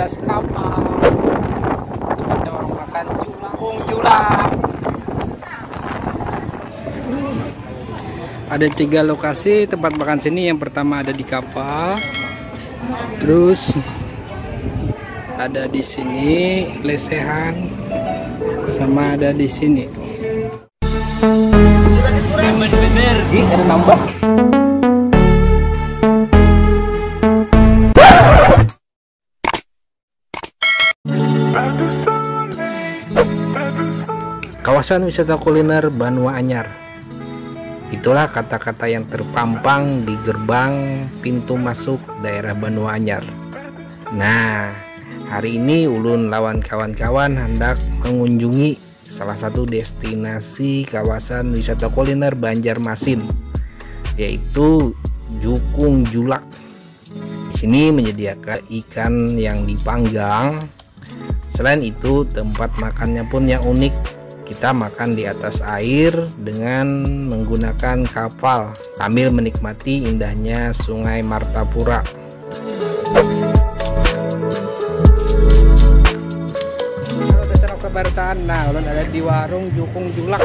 atas kapal. Tempatnya orang makan julang. Ada 3 lokasi tempat makan sini. Yang pertama ada di kapal, terus ada di sini lesehan, sama ada di sini. Bener, ada nambah. Kawasan wisata kuliner Banua Anyar. Itulah kata-kata yang terpampang di gerbang pintu masuk daerah Banua Anyar. Nah, hari ini Ulun lawan kawan-kawan hendak mengunjungi salah satu destinasi kawasan wisata kuliner Banjarmasin, yaitu Jukung Julak. Di sini menyediakan ikan yang dipanggang. Selain itu, tempat makannya pun yang unik. Kita makan di atas air dengan menggunakan kapal sambil menikmati indahnya Sungai Martapura. Nah, ulun ada di warung Jukung Julak,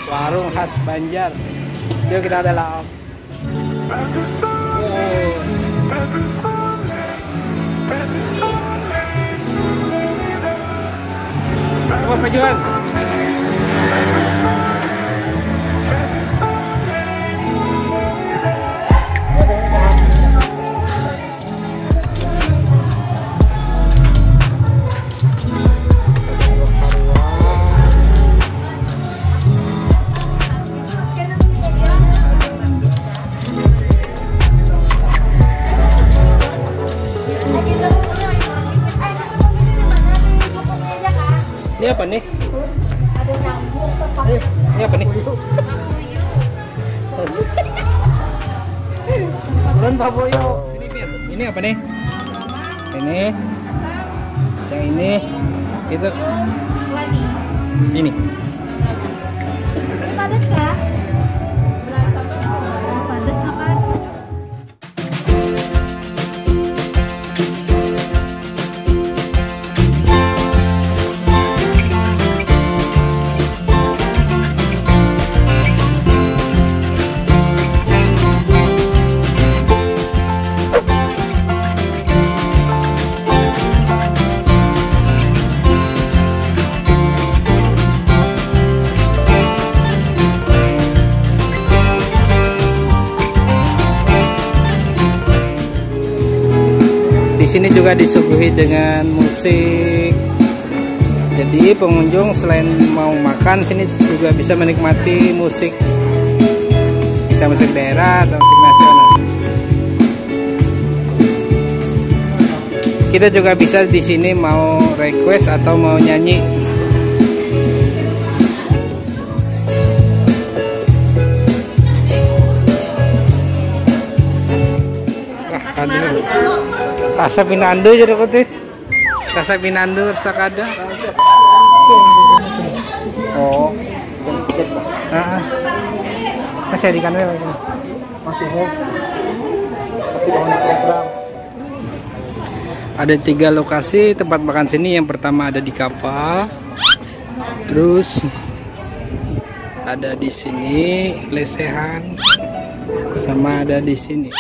warung khas Banjar. Yuk kita dalam. Apa majuan? Ini apa nih? Ada nyambung ke Ini apa nih? Bulan Paboyo. Ini apa nih? Ini. Yang ini. Itu. Ini. padas kah? Padas makan. Di sini juga disuguhi dengan musik. Jadi pengunjung selain mau makan, sini juga bisa menikmati musik. Bisa musik daerah atau musik nasional. Kita juga bisa di sini mau request atau mau nyanyi. Rasa Pinando jadi putih. Rasa Pinando sakada. Oh. Masih di kanal masih tapi program. Ada 3 lokasi tempat makan sini. Yang pertama ada di kapal. Terus ada di sini lesehan, sama ada di sini.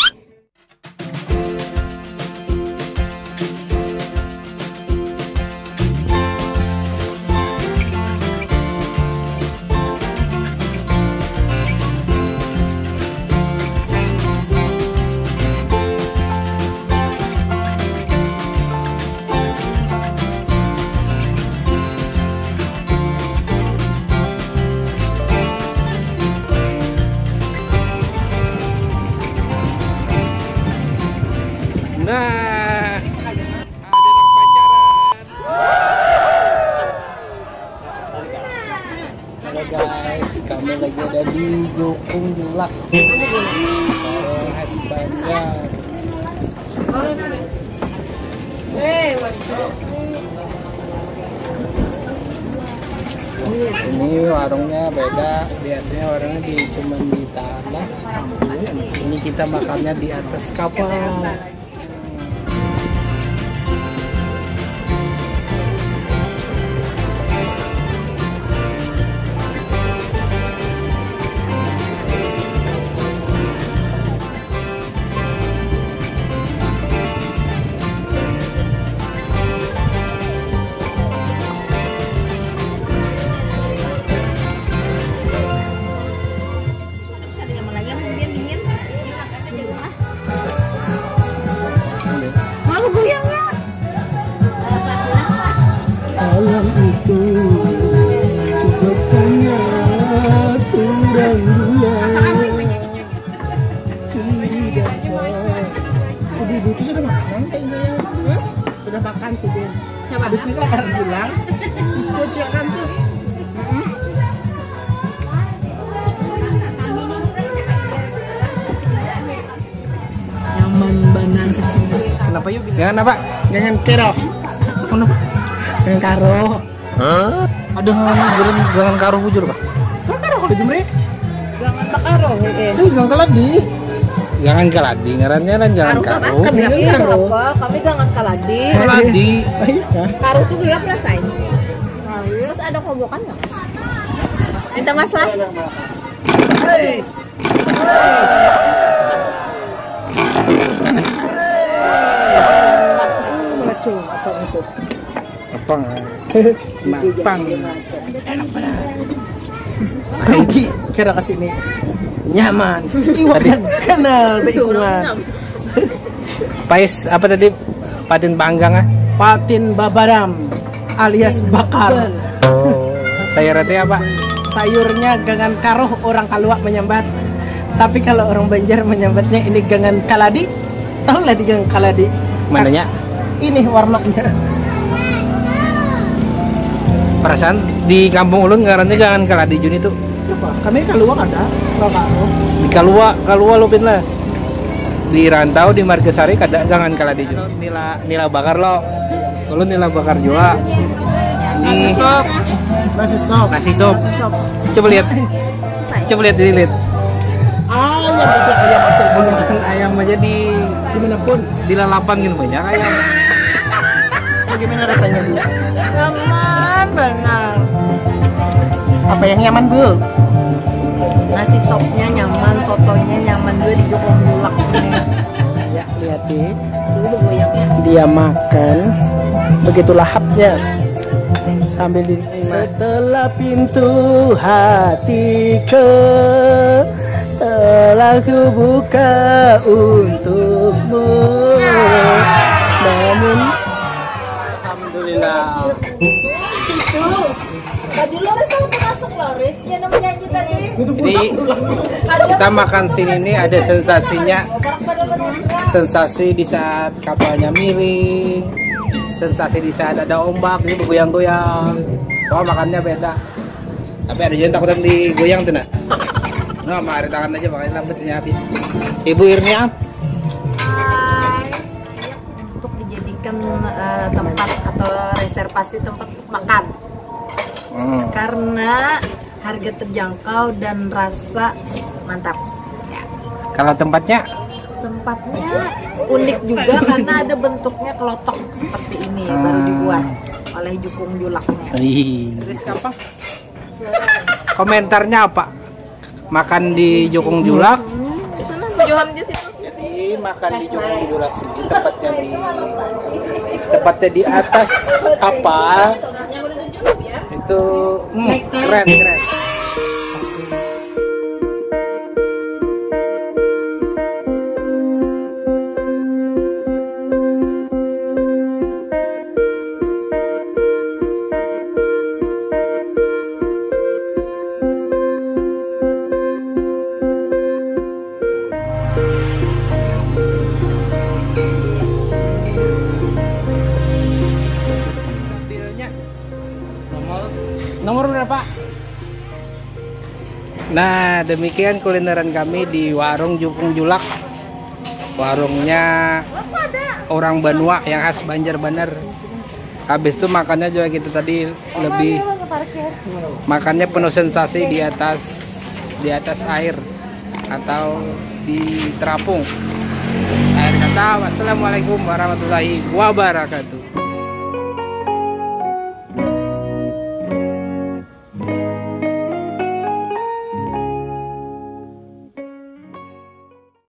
Nah, ada yang pacaran. Halo guys, kami lagi ada di Jukung Julak, khas Banjar. Ini warungnya beda, biasanya warungnya cuma di tanah. Ini kita makannya di atas kapal. sudah makan kayaknya. Sudah makan sih Din. Coba. Habis itu akan bilang, diskocekan tuh. Nyaman banan kecil. Kenapa yuk? Jangan apa? Jangan kero. Kenapa? Jangan karo. Aduh, jangan karo bujur pak. Jangan karo kalau jumre. Jangan bakaro. Jangan keladi. Jangan kaladi, ngarannya kan jangan karo. Kami kan Iya, karo. apa? Kami jangan kaladi. Kaladi. Karo tuh gelap rasanya. Terus ada kobokan nggak mas? Minta mas lah. Melacu apa itu? Apang. Napang. Kayak kira kesini nyaman. Tadi Kenal lingkungan. Pais apa tadi? Patin panggang ah. Patin babaram alias bakar. Oh. Sayurannya apa? Sayurnya gangan karoh, orang Kaluak menyambat. Tapi kalau orang Banjar menyambatnya ini gangan kaladi. Tahu lah di gangan kaladi? Mananya? Ini warnanya. Perasaan di Kampung Ulun ngarannya jangan kaladi Jun itu. Apa? Kami Kaluak ada, orang karoh. Di Kalua lupin lah. Di Rantau di Margasari kada jangan kaladi Jun. Nila bakar lo. Ulun nila bakar juga. Ini Nasi sop. nasi sop. Coba lihat. Coba lihat dilihat. Ayam itu ayam acel banyak. Ayam aja Dimanapun. di lalapan gitu banyak ayam. Bagaimana rasanya Bu? Nyaman benar. Apa yang nyaman Bu? Nasi sopnya nyaman, sotonya nyaman juga di Jokong Bulak ini. Ya lihat deh. Dulu goyangnya. Dia makan begitu lahapnya sambil setelah pintu hatiku telah kubuka untukmu, namun Alhamdulillah. Itu. Tadi Loris sama masuk Loris, ya namanya nyanyi tadi. Jadi kita makan sini ini ada sensasinya. Sensasi di saat kapalnya miring, sensasi di saat ada ombak ini bergoyang-goyang. Oh makannya beda. Tapi ada yang takutan digoyang tuh nak. Nggak mari tangan aja makanya rambutnya habis. Ibu Irnia. Hai. Untuk dijadikan tempat atau reservasi tempat makan. Karena harga terjangkau dan rasa mantap. Ya. Kalau tempatnya Tempatnya unik juga karena ada bentuknya kelotok seperti ini baru dibuat oleh Jukung Julaknya. Terus apa? Komentarnya apa? Makan di Jukung Julak? Di sana Johan di situ. Jadi makan di Jukung Julak sini tepatnya di atas apa? Itu keren. Nomor berapa? Nah, demikian kulineran kami di warung Jukung Julak. Warungnya orang Banua yang khas Banjar-Banar. Habis itu makannya juga kita tadi lebih makannya penuh sensasi di atas air atau di terapung. Akhir kata, wassalamualaikum warahmatullahi wabarakatuh.